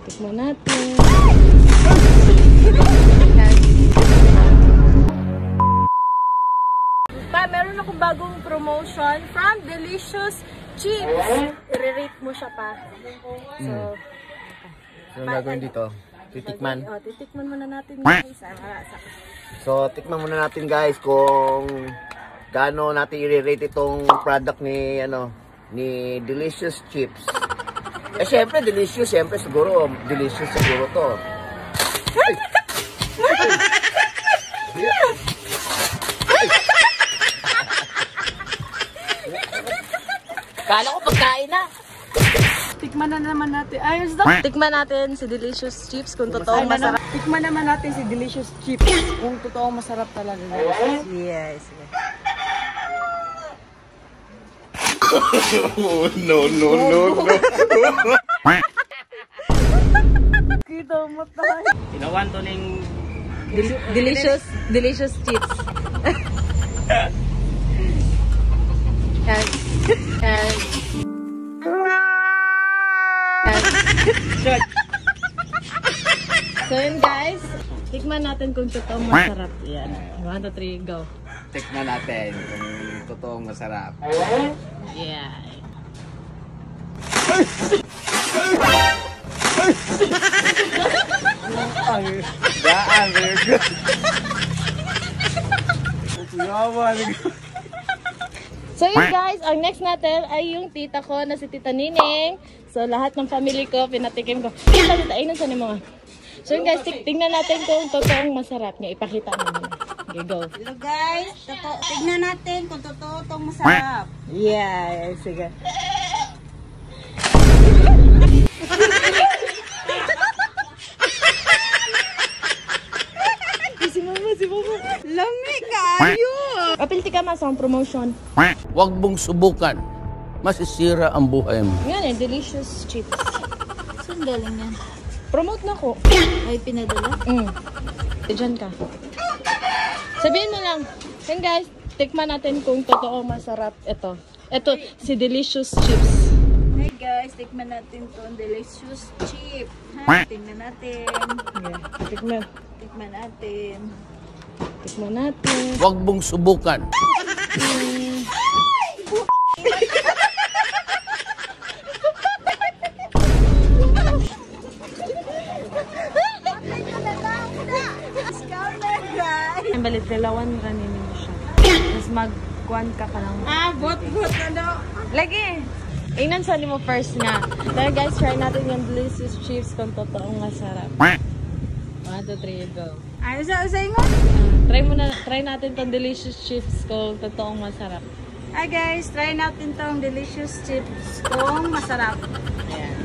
Tikman natin. Meron akong bagong promotion from Delicious Chips. I-rate mo siya pa. So ang gagawin dito? Titikman. Titikman muna natin guys. So, tikman muna natin guys kung gaano natin i-rate itong product ni ni Delicious Chips. Eh syempre delicious, syempre siguro delicious siguro to. Kala ko pagkain na. Tikman na naman natin. Ayos daw. Tikman natin si Delicious Chips kung totoong masarap. Tikman naman natin si Delicious Chips kung totoong masarap talaga. Yes. Oh, no. Kita mo tayo. Tinawan to ning Delicious Chips. So yun guys, tikman natin kung totoong masarap. Yan. 1, 2, 3, go. Tikman natin kung totoong masarap. Yeah. Daan, very good. So yun guys, ang next natin ay yung tita ko na si Tita Nining. So lahat ng family ko, pinatikim ko. Tita, ayun sa mga. So yun guys, tingnan natin kung totoong masarap niya. Ipakita namin. Okay, go. Hello guys, tignan natin kung totoo itong masarap. Yeah, sige. Si mama. Lami kayo! Apilti ka mas ang promotion. Huwag mong subukan. Masisira ang buhay mo. Yan eh, Delicious Chips. Saan galing yan? Promote na ko. Ay, pinadala? Diyan ka. Sabihin mo lang. Yan guys, tikman natin kung totoo masarap ito. Ito, si Delicious Chips. Hey guys, tikman natin itong Delicious Chip. Ha? Tingnan natin. Yeah. Tikman. Tikman natin. Tikman natin. Huwag mong subukan. Ang balit, dalawan ranin mo siya. Tapos mag-kuan ka pa lang. Bot na daw. Lagi! Ingnan sa mo first nga. Pero guys, try natin yung Delicious Chips kung totoong masarap. 1, 2, 3, go. Ay, sa ingon? Try natin tong Delicious Chips kung totoong masarap. Hi guys, try natin itong Delicious Chips kung masarap. Ayan.